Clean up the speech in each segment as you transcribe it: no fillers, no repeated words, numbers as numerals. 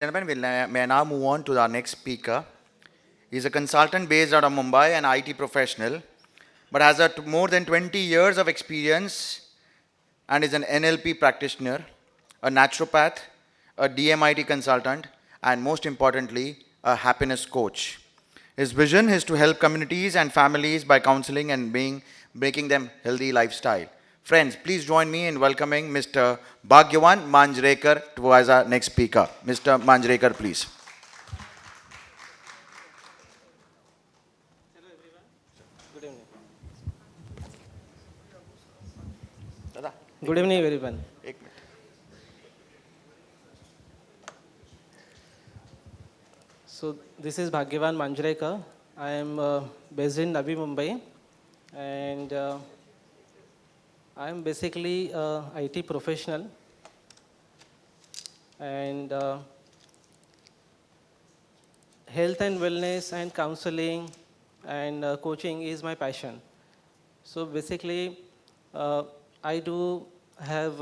Gentlemen, may I now move on to our next speaker. He's a consultant based out of Mumbai, an IT professional, but has more than 20 years of experience and is an NLP practitioner, a naturopath, a DMIT consultant, and most importantly, a happiness coach. His vision is to help communities and families by counseling and making them healthy lifestyle. Friends, please join me in welcoming Mr. Bhagyavan Manjrekar as our next speaker. Mr. Manjrekar, please. Hello everyone. Good evening. Dada, Good evening everyone. एक minute. So this is Bhagyavan Manjrekar. I am based in Navi Mumbai, and I am basically a IT professional, and health and wellness and counseling and coaching is my passion. So basically, I do have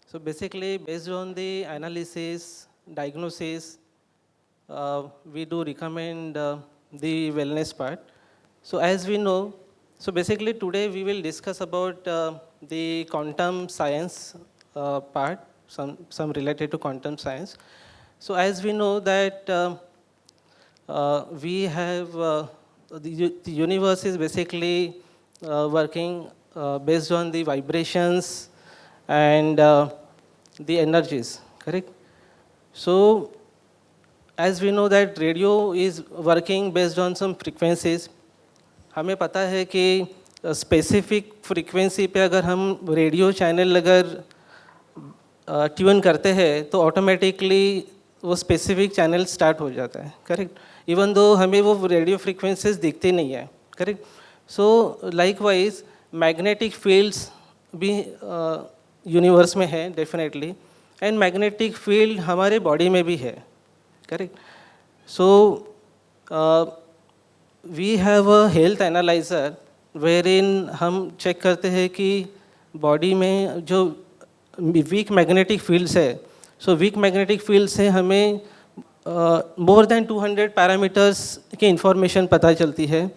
so basically, based on the analysis, diagnosis, we do recommend the wellness part. So as we know, so basically today we will discuss about the quantum science part, some related to quantum science. So as we know that we have, the universe is basically working based on the vibrations and the energies, correct? So as we know that radio is working based on some frequencies. हमें पता है कि specific frequency पे अगर हम radio channel अगर tune करते हैं तो ऑटोमेटिकली वो स्पेसिफिक चैनल स्टार्ट हो जाता है, करेक्ट? इवन दो हमें वो रेडियो फ्रीक्वेंसीज दिखती नहीं है, correct? So likewise magnetic fields भी यूनिवर्स में है डेफिनेटली, एंड मैग्नेटिक फील्ड हमारे बॉडी में भी है, correct? So we have a health analyser wherein हम चेक करते हैं कि बॉडी में जो वीक मैग्नेटिक फील्ड्स है, सो वीक मैग्नेटिक फील्ड से हमें मोर देन 200 पैरामीटर्स की इंफॉर्मेशन पता चलती है.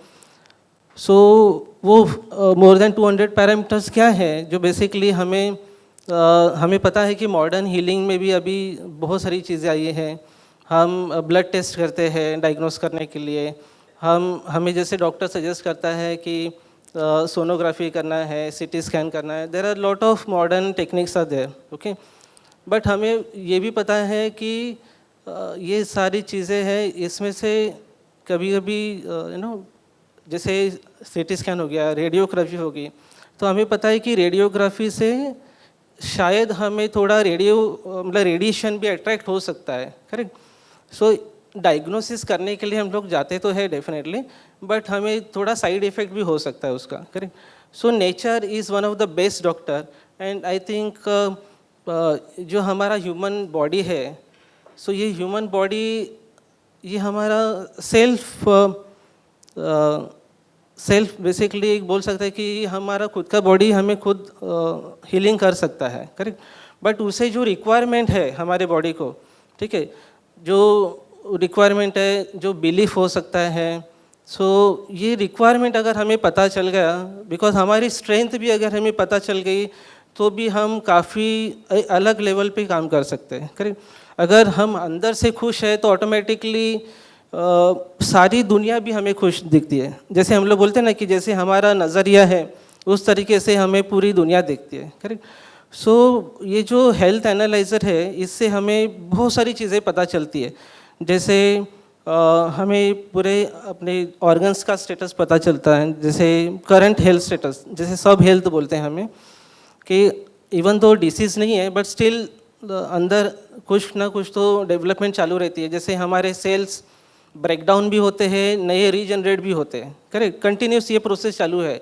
सो वो मोर देन 200 पैरामीटर्स क्या है जो बेसिकली हमें पता है कि मॉडर्न हीलिंग में भी अभी बहुत सारी चीज़ें आई हैं. हम ब्लड टेस्ट करते हैं डायग्नोस करने के लिए, हमें जैसे डॉक्टर सजेस्ट करता है कि सोनोग्राफी करना है, सीटी स्कैन करना है. There are lot of modern techniques are there, okay. But हमें ये भी पता है कि ये सारी चीज़ें हैं, इसमें से कभी कभी जैसे सीटी स्कैन हो गया, रेडियोग्राफी होगी, तो हमें पता है कि रेडियोग्राफी से शायद हमें थोड़ा रेडिएशन भी अट्रैक्ट हो सकता है, करेक्ट? सो डायग्नोसिस करने के लिए हम लोग जाते तो है डेफिनेटली, बट हमें थोड़ा साइड इफ़ेक्ट भी हो सकता है उसका, correct? So nature is one of the best doctor, and I think जो हमारा ह्यूमन बॉडी है, सो ये ह्यूमन बॉडी ये हमारा सेल्फ बेसिकली बोल सकता है कि हमारा खुद का बॉडी हमें खुद हीलिंग कर सकता है, करेक्ट? बट उसे जो रिक्वायरमेंट है हमारे बॉडी को, ठीक है, जो रिक्वायरमेंट है, जो बिलीफ हो सकता है, सो ये रिक्वायरमेंट अगर हमें पता चल गया, बिकॉज हमारी स्ट्रेंथ भी अगर हमें पता चल गई तो भी हम काफ़ी अलग लेवल पे काम कर सकते हैं, करेक्ट? अगर हम अंदर से खुश है तो ऑटोमेटिकली सारी दुनिया भी हमें खुश दिखती है. जैसे हम लोग बोलते हैं ना कि जैसे हमारा नज़रिया है उस तरीके से हमें पूरी दुनिया दिखती है, करेक्ट? सो ये जो हेल्थ एनालाइज़र है इससे हमें बहुत सारी चीज़ें पता चलती है. जैसे हमें पूरे अपने ऑर्गन्स का स्टेटस पता चलता है, जैसे करंट हेल्थ स्टेटस, जैसे सब हेल्थ बोलते हैं हमें, कि इवन दो डिसीज़ नहीं है बट स्टिल अंदर कुछ ना कुछ तो डेवलपमेंट चालू रहती है. जैसे हमारे सेल्स ब्रेकडाउन भी होते हैं, नए रीजनरेट भी होते हैं, करेक्ट? कंटिन्यूस ये प्रोसेस चालू है.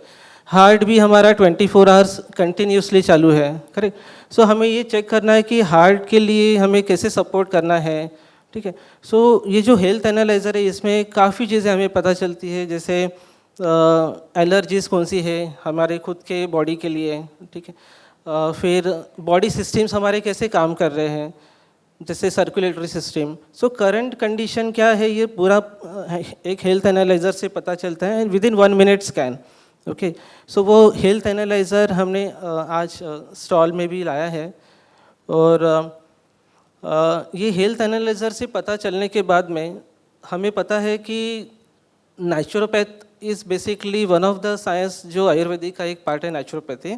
हार्ट भी हमारा 24 आवर्स कंटिन्यूसली चालू है, करेक्ट? सो हमें ये चेक करना है कि हार्ट के लिए हमें कैसे सपोर्ट करना है, ठीक है? सो ये जो हेल्थ एनालाइज़र है इसमें काफ़ी चीज़ें हमें पता चलती है, जैसे एलर्जीज़ कौन सी है हमारे खुद के बॉडी के लिए, ठीक है? फिर बॉडी सिस्टम्स हमारे कैसे काम कर रहे हैं, जैसे circulatory system. So current condition क्या है ये पूरा एक हेल्थ एनालाइज़र से पता चलता है within 1 minute scan. Okay, so वो हेल्थ एनालाइज़र हमने आज स्टॉल में भी लाया है। और ये हेल्थ एनालाइज़र से पता चलने के बाद में हमें पता है कि naturopath is basically one of the science, जो आयुर्वेदिक का एक पार्ट है naturopathy.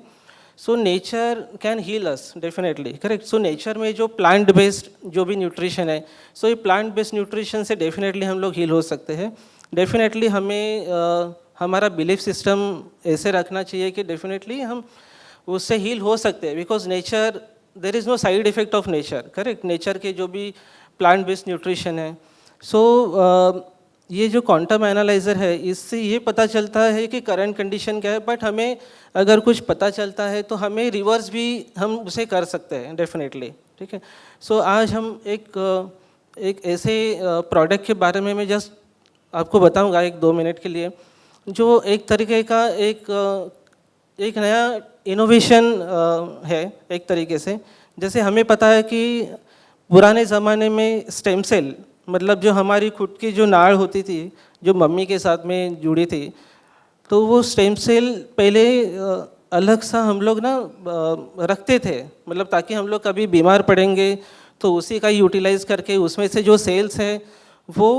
So nature can heal us definitely, correct. So nature में जो प्लांट बेस्ड जो भी न्यूट्रिशन है, सो ये प्लांट बेस्ड न्यूट्रिशन से डेफिनेटली हम लोग हील हो सकते हैं। डेफिनेटली हमें हमारा बिलीफ सिस्टम ऐसे रखना चाहिए कि डेफिनेटली हम उससे हील हो सकते हैं, because nature, there is no side effect of nature, correct. Nature के जो भी प्लांट बेस्ड न्यूट्रिशन है। सो ये जो क्वांटम एनालाइज़र है, इससे ये पता चलता है कि करंट कंडीशन क्या है, बट हमें अगर कुछ पता चलता है तो हमें रिवर्स भी हम उसे कर सकते हैं डेफिनेटली, ठीक है। सो आज हम एक ऐसे प्रोडक्ट के बारे में मैं जस्ट आपको बताऊंगा 1-2 मिनट के लिए, जो एक तरीके का एक नया इनोवेशन है एक तरीके से। जैसे हमें पता है कि पुराने ज़माने में स्टेम सेल, मतलब जो हमारी खुद की जो नाड़ होती थी, जो मम्मी के साथ में जुड़ी थी, तो वो स्टेम सेल पहले अलग सा हम लोग ना रखते थे, मतलब ताकि हम लोग कभी बीमार पड़ेंगे तो उसी का यूटिलाइज़ करके उसमें से जो सेल्स हैं वो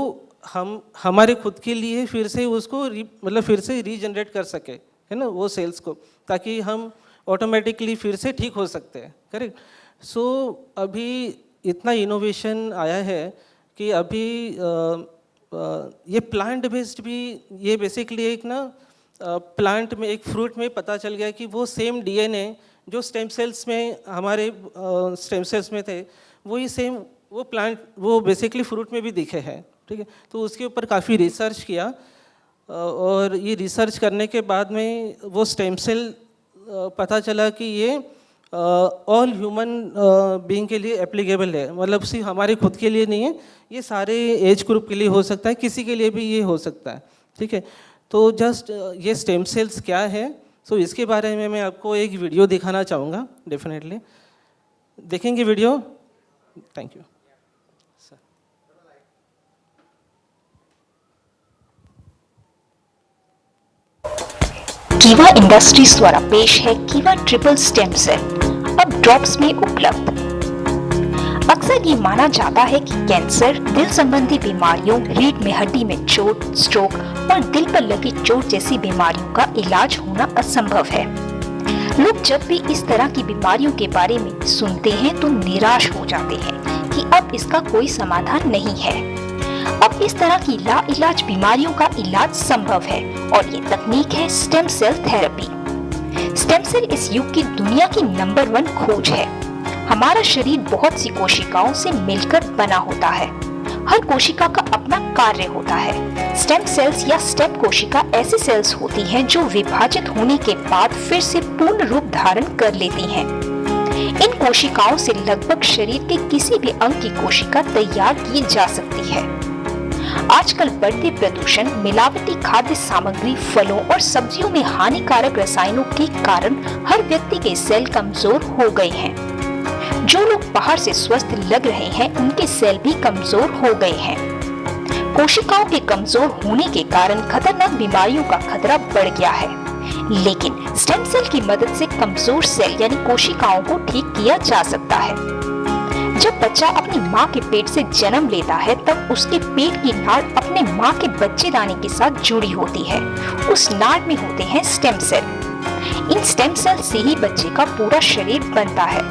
हम हमारे खुद के लिए फिर से उसको मतलब फिर से रीजनरेट कर सके, है ना, वो सेल्स को, ताकि हम ऑटोमेटिकली फिर से ठीक हो सकते हैं, करेक्ट। सो अभी इतना इनोवेशन आया है कि अभी ये प्लांट बेस्ड भी, ये बेसिकली एक ना प्लांट में, एक फ्रूट में पता चल गया कि वो सेम डीएनए जो स्टेम सेल्स में, हमारे स्टेम सेल्स में थे, वही सेम वो प्लांट, वो बेसिकली फ्रूट में भी दिखे हैं, ठीक है। तो उसके ऊपर काफ़ी रिसर्च किया, और ये रिसर्च करने के बाद में वो स्टेम सेल पता चला कि ये ऑल ह्यूमन बीइंग के लिए एप्लीकेबल है, मतलब सिर्फ हमारे खुद के लिए नहीं है, ये सारे एज ग्रुप के लिए हो सकता है, किसी के लिए भी ये हो सकता है, ठीक है। तो जस्ट ये स्टेम सेल्स क्या है, सो इसके बारे में मैं आपको एक वीडियो दिखाना चाहूँगा, डेफिनेटली देखेंगे वीडियो। Thank you. कीवा इंडस्ट्रीज द्वारा पेश है कीवा ट्रिपल स्टेम सेल, अब ड्रॉप्स में उपलब्ध। अक्सर ये माना जाता है कि कैंसर, दिल संबंधी बीमारियों, रीढ़ में हड्डी में चोट, स्ट्रोक और दिल पर लगी चोट जैसी बीमारियों का इलाज होना असंभव है। लोग जब भी इस तरह की बीमारियों के बारे में सुनते हैं तो निराश हो जाते हैं कि अब इसका कोई समाधान नहीं है। अब इस तरह की लाइलाज बीमारियों का इलाज संभव है, और ये तकनीक है stem cell therapy. Stem cell इस युग की दुनिया की नंबर 1 खोज है। हमारा शरीर बहुत सी कोशिकाओं से मिलकर बना होता है। हर कोशिका का अपना कार्य होता है। स्टेम सेल्स या स्टेम कोशिका ऐसी सेल्स होती हैं जो विभाजित होने के बाद फिर से पूर्ण रूप धारण कर लेती हैं। इन कोशिकाओं से लगभग शरीर के किसी भी अंग की कोशिका तैयार की जा सकती है। आजकल बढ़ते प्रदूषण, मिलावटी खाद्य सामग्री, फलों और सब्जियों में हानिकारक रसायनों के कारण हर व्यक्ति के सेल कमजोर हो गए हैं। जो लोग बाहर से स्वस्थ लग रहे हैं, उनके सेल भी कमजोर हो गए हैं। कोशिकाओं के कमजोर होने के कारण खतरनाक बीमारियों का खतरा बढ़ गया है। लेकिन स्टेम सेल की मदद से कमजोर सेल यानी कोशिकाओं को ठीक किया जा सकता है। जब बच्चा अपनी माँ के पेट से जन्म लेता है, तब उसके पेट की नाड़ अपने माँ के बच्चेदानी के साथ जुड़ी होती है। उस नाड़ में होते हैं स्टेम सेल। इन स्टेम सेल से ही बच्चे का पूरा शरीर बनता है।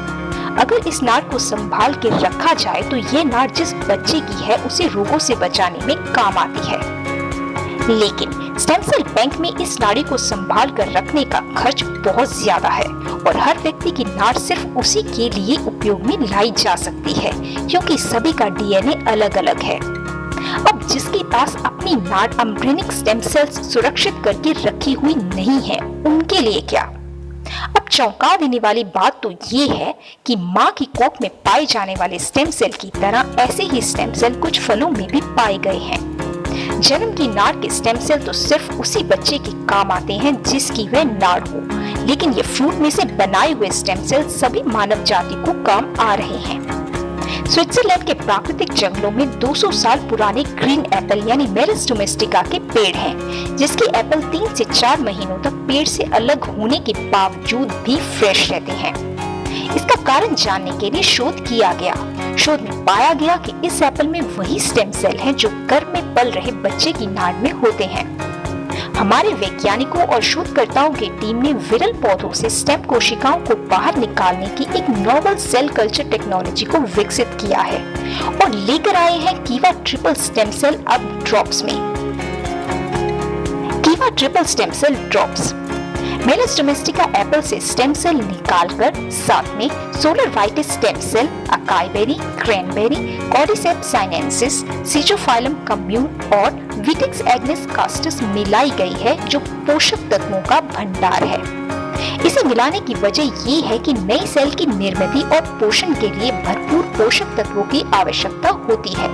अगर इस नाड़ को संभाल के रखा जाए तो ये नाड़ जिस बच्चे की है उसे रोगों से बचाने में काम आती है। लेकिन स्टेम सेल बैंक में इस नाड़ी को संभाल कर रखने का खर्च बहुत ज्यादा है, और हर व्यक्ति की नाड़ सिर्फ उसी के लिए उपयोग में लाई जा सकती है, क्योंकि सभी का डीएनए अलग अलग है। अब जिसके पास अपनी नाड़ एम्ब्रियोनिक स्टेम सेल्स सुरक्षित करके रखी हुई नहीं है, उनके लिए क्या? अब चौंका देने वाली बात तो ये है कि माँ की कोख में पाए जाने वाले स्टेम सेल की तरह ऐसे ही स्टेम सेल कुछ फलों में भी पाए गए हैं। जन्म की नाड़ के स्टेम सेल तो सिर्फ उसी बच्चे के काम आते हैं जिसकी वह नाड़ हो, लेकिन ये फ्रूट में से बनाए हुए स्टेम सेल सभी मानव जाति को काम आ रहे हैं। स्विट्जरलैंड के प्राकृतिक जंगलों में 200 साल पुराने ग्रीन एप्पल यानी मेरिस डोमेस्टिका के पेड़ हैं, जिसके एप्पल 3 से 4 महीनों तक पेड़ से अलग होने के बावजूद भी फ्रेश रहते हैं। इसका कारण जानने के लिए शोध किया गया। शोध में पाया गया कि इस एप्पल में वही स्टेम सेल हैं जो गर्भ में पल रहे बच्चे की नाड़ में होते हैं। हमारे वैज्ञानिकों और शोधकर्ताओं की टीम ने विरल पौधों से स्टेम कोशिकाओं को बाहर निकालने की एक नोवेल सेल कल्चर टेक्नोलॉजी को विकसित किया है और लेकर आए हैं कीवा ट्रिपल स्टेम सेल अब ड्रॉप्स में। कीवा ट्रिपल स्टेम सेल ड्रॉप्स मेरिस डोमेस्टिका एप्पल से स्टेम सेल निकालकर साथ में solar vitis stem cell, acai berry, cranberry, cordyceps sinensis, schizophyllum commune और विटिक्स एग्नेस कास्टस मिलाई गई है, जो पोषक तत्वों का भंडार है। इसे मिलाने की वजह ये है कि नई सेल की निर्मित और पोषण के लिए भरपूर पोषक तत्वों की आवश्यकता होती है।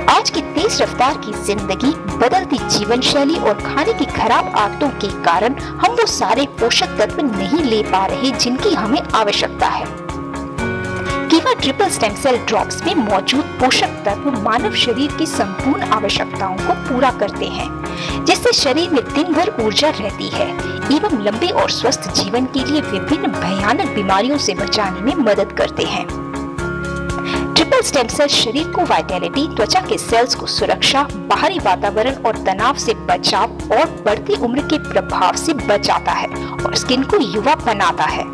आज की तेज रफ्तार की जिंदगी, बदलती जीवन शैली और खाने की खराब आदतों के कारण हम वो सारे पोषक तत्व नहीं ले पा रहे जिनकी हमें आवश्यकता है। कीवा ट्रिपल स्टेम सेल ड्रॉप्स में मौजूद पोषक तत्व मानव शरीर की संपूर्ण आवश्यकताओं को पूरा करते हैं, जिससे शरीर में दिन भर ऊर्जा रहती है एवं लंबे और स्वस्थ जीवन के लिए विभिन्न भयानक बीमारियों से बचाने में मदद करते हैं। ट्रिपल स्टेम सेल शरीर को वाइटैलिटी, त्वचा के सेल्स को सुरक्षा, बाहरी वातावरण और तनाव से बचाव और बढ़ती उम्र के प्रभाव से बचाता है और स्किन को युवा बनाता है।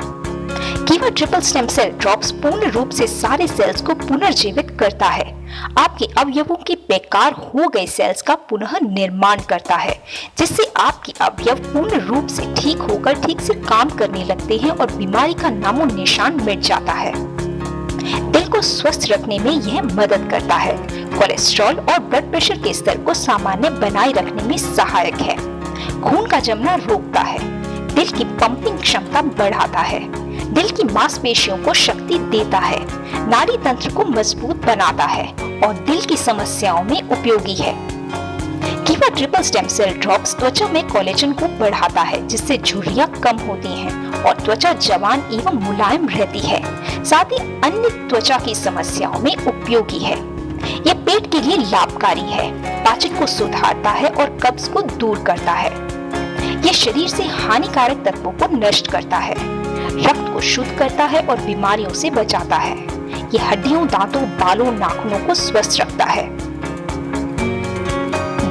कीवा ट्रिपल स्टेम सेल ड्रॉप्स पूर्ण रूप से सारे सेल्स को पुनर्जीवित करता है, आपके अवयवों के बेकार हो गए सेल्स का पुनः निर्माण करता है, जिससे आपके अवयव पूर्ण रूप से ठीक होकर ठीक से काम करने लगते हैं और बीमारी का नामो निशान मिट जाता है। दिल को स्वस्थ रखने में यह मदद करता है, कोलेस्ट्रॉल और ब्लड प्रेशर के स्तर को सामान्य बनाए रखने में सहायक है, खून का जमना रोकता है, दिल की पंपिंग क्षमता बढ़ाता है, दिल की मांसपेशियों को शक्ति देता है, नाड़ी तंत्र को मजबूत बनाता है और दिल की समस्याओं में उपयोगी है। कीवा ट्रिपल स्टेम सेल ड्रॉप्स त्वचा में कोलेजन को बढ़ाता है, जिससे झुर्रियां कम होती हैं और त्वचा जवान एवं मुलायम रहती है। साथ ही अन्य त्वचा की समस्याओं में उपयोगी है। यह पेट के लिए लाभकारी है, पाचन को सुधारता है और कब्ज को दूर करता है। यह शरीर से हानिकारक तत्वों को नष्ट करता है, रक्त को शुद्ध करता है और बीमारियों से बचाता है। यह हड्डियों, दांतों, बालों, नाखूनों को स्वस्थ रखता है।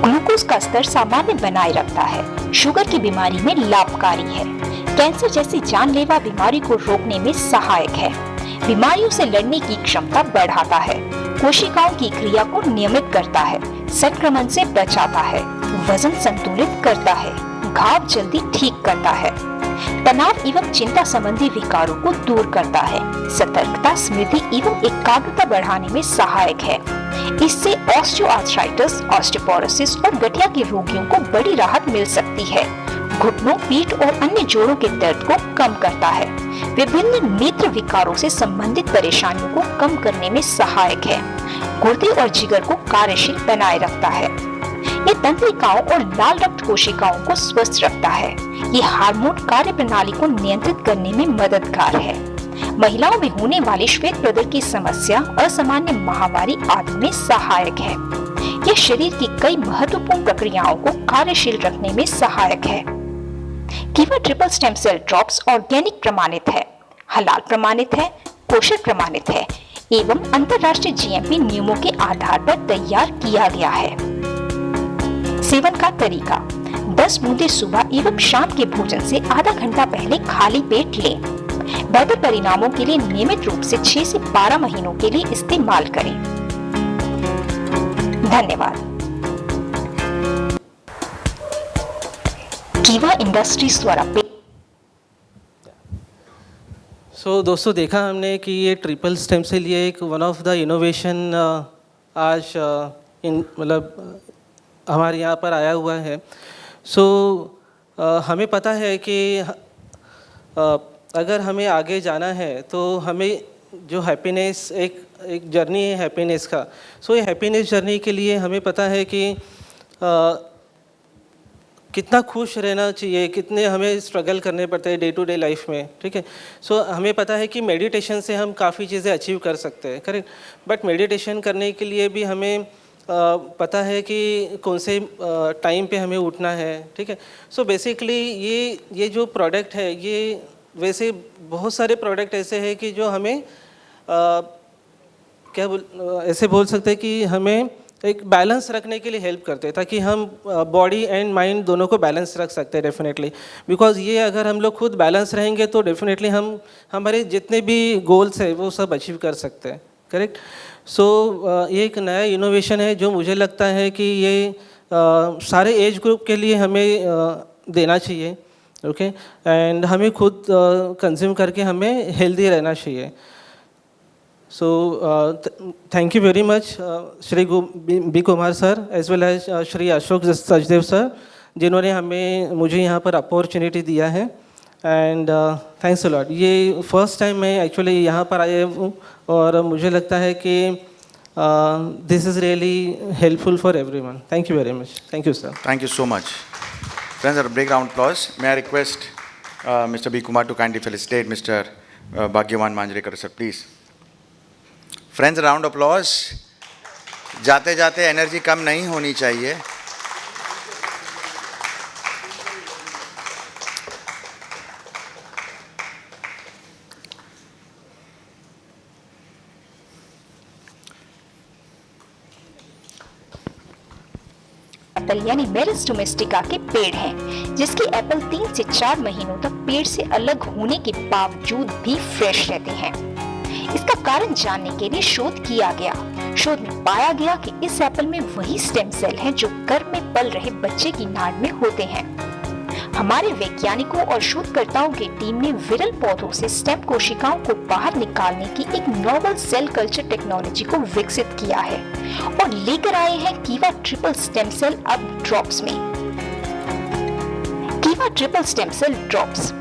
ग्लूकोज का स्तर सामान्य बनाए रखता है, शुगर की बीमारी में लाभकारी है, कैंसर जैसी जानलेवा बीमारी को रोकने में सहायक है, बीमारियों से लड़ने की क्षमता बढ़ाता है, कोशिकाओं की क्रिया को नियमित करता है, संक्रमण से बचाता है, वजन संतुलित करता है, घाव जल्दी ठीक करता है, तनाव एवं चिंता संबंधी विकारों को दूर करता है, सतर्कता, स्मृति एवं एकाग्रता बढ़ाने में सहायक है। इससे ऑस्टियोआर्थराइटिस, ऑस्टियोपोरोसिस और गठिया के रोगियों को बड़ी राहत मिल सकती है। घुटनों, पीठ और अन्य जोड़ों के दर्द को कम करता है। विभिन्न नेत्र विकारों से संबंधित परेशानियों को कम करने में सहायक है। गुर्दे और जिगर को कार्यशील बनाए रखता है। ये तंत्रिकाओं और लाल रक्त कोशिकाओं को स्वस्थ रखता है। ये हार्मोन कार्य प्रणाली को नियंत्रित करने में मददगार है। महिलाओं में होने वाली श्वेत प्रदर की समस्या, असामान्य माहवारी आदि में सहायक है। यह शरीर की कई महत्वपूर्ण प्रक्रियाओं को कार्यशील रखने में सहायक है। कीवा triple stem cell drops organic प्रमाणित है, हलाल प्रमाणित है, पोषक प्रमाणित है एवं अंतर्राष्ट्रीय जीएमपी नियमों के आधार पर तैयार किया गया है। सेवन का तरीका: 10 बूंदे सुबह एवं शाम के भोजन से आधा घंटा पहले खाली पेट लें। बेहतर परिणामों के लिए नियमित रूप से 6 से 12 महीनों के लिए इस्तेमाल करें। धन्यवाद। कीवा इंडस्ट्रीज द्वारा दोस्तों देखा हमने कि ये ट्रिपल स्टेम सेल ये एक वन ऑफ द इनोवेशन आज मतलब हमारे यहाँ पर आया हुआ है। हमें पता है कि अगर हमें आगे जाना है तो हमें जो हैप्पीनेस एक एक जर्नी है हैप्पीनेस का। सो ये हैप्पीनेस जर्नी के लिए हमें पता है कि कितना खुश रहना चाहिए, कितने हमें स्ट्रगल करने पड़ते हैं डे टू डे लाइफ में, ठीक है। सो हमें पता है कि मेडिटेशन से हम काफ़ी चीज़ें अचीव कर सकते हैं, करेक्ट। बट मेडिटेशन करने के लिए भी हमें पता है कि कौन से टाइम पे हमें उठना है, ठीक है। सो बेसिकली ये जो प्रोडक्ट है, ये वैसे बहुत सारे प्रोडक्ट ऐसे हैं कि जो हमें ऐसे बोल सकते हैं कि हमें एक बैलेंस रखने के लिए हेल्प करते हैं, ताकि हम बॉडी एंड माइंड दोनों को बैलेंस रख सकते हैं डेफिनेटली। बिकॉज ये अगर हम लोग खुद बैलेंस रहेंगे तो डेफिनेटली हम हमारे जितने भी गोल्स है वो सब अचीव कर सकते हैं, करेक्ट। सो ये एक नया इनोवेशन है जो मुझे लगता है कि ये सारे एज ग्रुप के लिए हमें देना चाहिए, ओके। एंड हमें खुद कंज्यूम करके हमें हेल्दी रहना चाहिए। So thank you very much Shri B Kumar sir as well as Shri Ashok Sachdev sir, जिन्होंने मुझे यहाँ पर अपॉर्चुनिटी दिया है। And thanks a lot. ये फर्स्ट टाइम मैं एक्चुअली यहाँ पर आया हूँ और मुझे लगता है कि this is really helpful for everyone. Thank you very much. Thank you sir. Thank you so much. Friends, a big round of applause. May I request Mr. B. Kumar to kindly felicitate Mr. Bhagyavan Manjrekar sir, please. Friends, a round of applause. जाते जाते energy कम नहीं होनी चाहिए। Apple यानी मेरिस domestica के पेड़ हैं, जिसके एप्पल 3 से 4 महीनों तक पेड़ से अलग होने के बावजूद भी फ्रेश रहते हैं। इसका कारण जानने के लिए शोध किया गया। शोध में पाया गया कि इस एप्पल में वही स्टेम सेल हैं जो गर्भ में पल रहे बच्चे की नाड़ में होते हैं। हमारे वैज्ञानिकों और शोधकर्ताओं की टीम ने विरल पौधों से स्टेम कोशिकाओं को बाहर निकालने की एक नोवेल सेल कल्चर टेक्नोलॉजी को विकसित किया है और लेकर आए हैं कीवा ट्रिपल स्टेम सेल अब ड्रॉप्स में। कीवा ट्रिपल स्टेम सेल ड्रॉप्स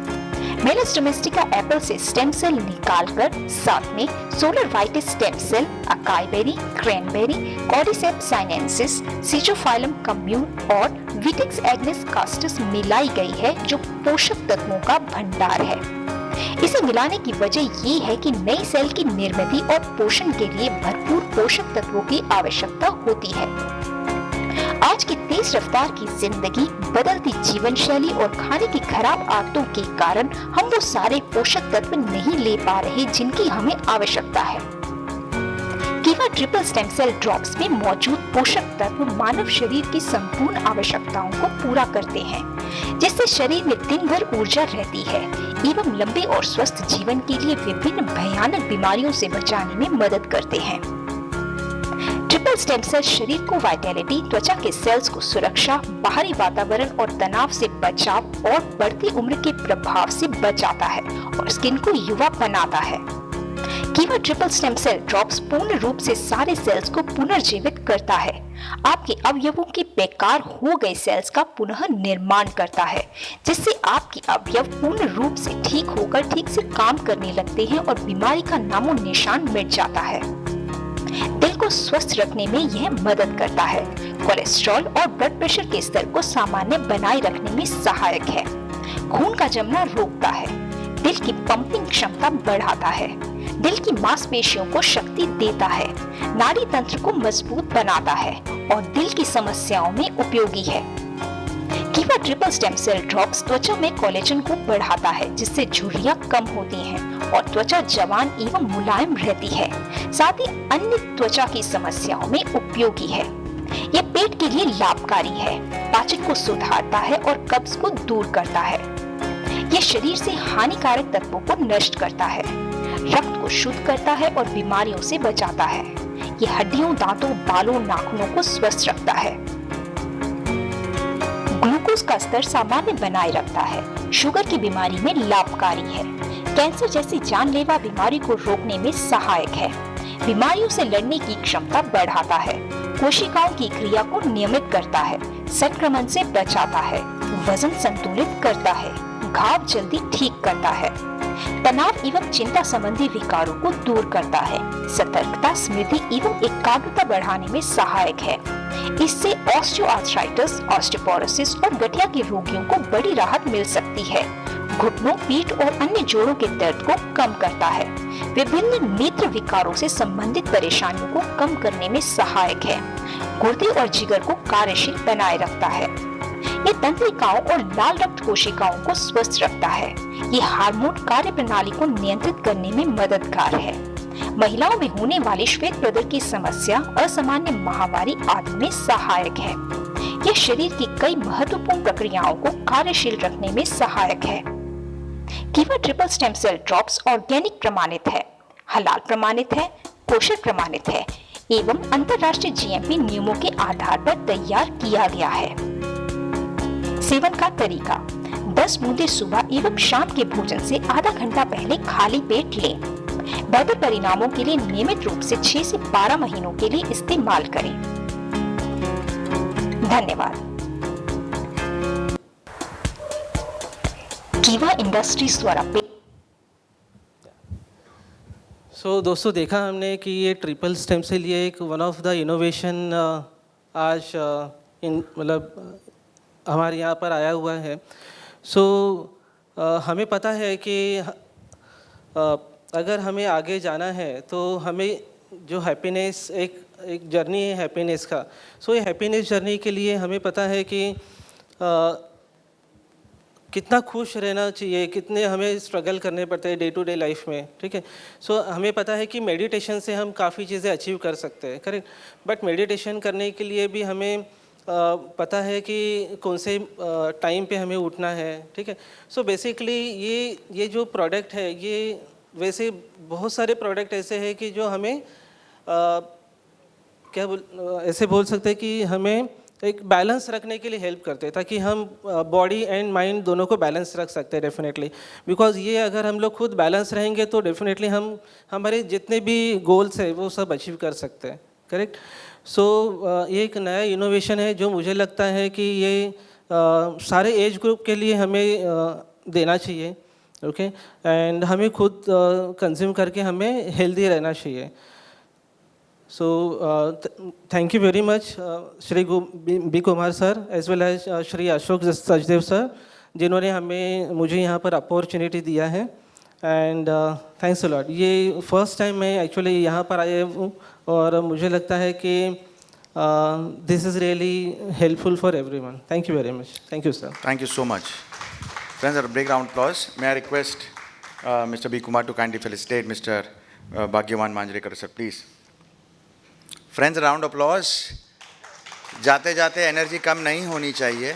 मेरिस डोमेस्टिका एप्पल से स्टेम सेल निकालकर साथ में solar vitis stem cell, acai berry, cranberry, cordyceps sinensis, schizophyllum commune और विटिक्स एग्नेस कास्टस मिलाई गई है, जो पोषक तत्वों का भंडार है। इसे मिलाने की वजह ये है कि नई सेल की निर्मित और पोषण के लिए भरपूर पोषक तत्वों की आवश्यकता होती है। आज की तेज रफ्तार की जिंदगी, बदलती जीवन शैली और खाने की खराब आदतों के कारण हम वो सारे पोषक तत्व नहीं ले पा रहे जिनकी हमें आवश्यकता है। कीवा ट्रिपल स्टेम सेल ड्रॉप्स में मौजूद पोषक तत्व मानव शरीर की संपूर्ण आवश्यकताओं को पूरा करते हैं, जिससे शरीर में दिन भर ऊर्जा रहती है एवं लंबे और स्वस्थ जीवन के लिए विभिन्न भयानक बीमारियों से बचाने में मदद करते हैं। ट्रिपल स्टेम सेल शरीर को वाइटैलिटी, त्वचा के सेल्स को सुरक्षा, बाहरी वातावरण और तनाव से बचाव और बढ़ती उम्र के प्रभाव से बचाता है और स्किन को युवा बनाता है। कीवा ट्रिपल स्टेम सेल ड्रॉप्स पूर्ण रूप से सारे सेल्स को पुनर्जीवित करता है, आपके अवयवों के बेकार हो गए सेल्स का पुनः निर्माण करता है, जिससे आपके अवयव पूर्ण रूप से ठीक होकर ठीक से काम करने लगते हैं और बीमारी का नामो निशान मिट जाता है। दिल को स्वस्थ रखने में यह मदद करता है, कोलेस्ट्रॉल और ब्लड प्रेशर के स्तर को सामान्य बनाए रखने में सहायक है, खून का जमना रोकता है, दिल की पंपिंग क्षमता बढ़ाता है, दिल की मांसपेशियों को शक्ति देता है, नाड़ी तंत्र को मजबूत बनाता है और दिल की समस्याओं में उपयोगी है। कीवा ट्रिपल स्टेम सेल ड्रॉप्स त्वचा में कोलेजन को बढ़ाता है, जिससे झुर्रियां कम होती हैं और त्वचा जवान एवं मुलायम रहती है। साथ ही अन्य त्वचा की समस्याओं में उपयोगी है। यह पेट के लिए लाभकारी है, पाचन को सुधारता है और कब्ज को दूर करता है। यह शरीर से हानिकारक तत्वों को नष्ट करता है, रक्त को शुद्ध करता है और बीमारियों से बचाता है। यह हड्डियों, दांतों, बालों, नाखूनों को स्वस्थ रखता है। ग्लूकोज का स्तर सामान्य बनाए रखता है, शुगर की बीमारी में लाभकारी है, कैंसर जैसी जानलेवा बीमारी को रोकने में सहायक है, बीमारियों से लड़ने की क्षमता बढ़ाता है, कोशिकाओं की क्रिया को नियमित करता है, संक्रमण से बचाता है, वजन संतुलित करता है, घाव जल्दी ठीक करता है। तनाव एवं चिंता संबंधी विकारों को दूर करता है, सतर्कता, स्मृति एवं एकाग्रता बढ़ाने में सहायक है। इससे ऑस्टियोआर्थराइटिस, ऑस्टियोपोरोसिस और गठिया के रोगियों को बड़ी राहत मिल सकती है। घुटनों, पीठ और अन्य जोड़ों के दर्द को कम करता है। विभिन्न नेत्र विकारों से संबंधित परेशानियों को कम करने में सहायक है। गुर्दे और जिगर को कार्यशील बनाए रखता है। ये तंत्रिकाओं और लाल रक्त कोशिकाओं को स्वस्थ रखता है। ये हार्मोन कार्य प्रणाली को नियंत्रित करने में मददगार है। महिलाओं में होने वाली श्वेत प्रदर की समस्या, असामान्य माहवारी आदि में सहायक है। यह शरीर की कई महत्वपूर्ण प्रक्रियाओं को कार्यशील रखने में सहायक है। कीवा triple stem cell drops organic प्रमाणित है, हलाल प्रमाणित है, पोषक प्रमाणित है एवं अंतर्राष्ट्रीय जीएमपी नियमों के आधार पर तैयार किया गया है। सेवन का तरीका: 10 बूंदे सुबह एवं शाम के भोजन से आधा घंटा पहले खाली पेट लें। बेहतर परिणामों के लिए नियमित रूप से 6 से 12 महीनों के लिए इस्तेमाल करें। धन्यवाद। कीवा इंडस्ट्रीज द्वारा दोस्तों देखा हमने कि ये ट्रिपल स्टेम सेल ये एक वन ऑफ द इनोवेशन आज मतलब हमारे यहाँ पर आया हुआ है। हमें पता है कि अगर हमें आगे जाना है तो हमें जो हैप्पीनेस एक जर्नी है हैप्पीनेस का। ये हैप्पीनेस जर्नी के लिए हमें पता है कि कितना खुश रहना चाहिए, कितने हमें स्ट्रगल करने पड़ते हैं डे टू डे लाइफ में, ठीक है। हमें पता है कि मेडिटेशन से हम काफ़ी चीज़ें अचीव कर सकते हैं, करेक्ट। बट मेडिटेशन करने के लिए भी हमें पता है कि कौन से टाइम पे हमें उठना है, ठीक है। बेसिकली ये जो प्रोडक्ट है, ये वैसे बहुत सारे प्रोडक्ट ऐसे हैं कि जो हमें ऐसे बोल सकते हैं कि हमें एक बैलेंस रखने के लिए हेल्प करते हैं, ताकि हम बॉडी एंड माइंड दोनों को बैलेंस रख सकते हैं डेफिनेटली। बिकॉज ये अगर हम लोग खुद बैलेंस रहेंगे तो डेफिनेटली हम हमारे जितने भी गोल्स है वो सब अचीव कर सकते हैं, करेक्ट। ये एक नया इनोवेशन है जो मुझे लगता है कि ये सारे एज ग्रुप के लिए हमें देना चाहिए, ओके। एंड हमें खुद कंज्यूम करके हमें हेल्दी रहना चाहिए। Thank you very much Shri B Kumar sir as well as Shri Ashok Sachdev sir, जिन्होंने मुझे यहाँ पर अपॉर्चुनिटी दिया है। And thanks a lot. ये फर्स्ट टाइम मैं एक्चुअली यहाँ पर आया हूँ और मुझे लगता है कि this is really helpful for everyone. Thank you very much. Thank you sir. Thank you so much. Friends, a big round of applause. May I request Mr. B. Kumar to kindly felicitate Mr. Bhagyavan Manjrekar, sir, please. Friends, a round of applause. जाते जाते energy कम नहीं होनी चाहिए।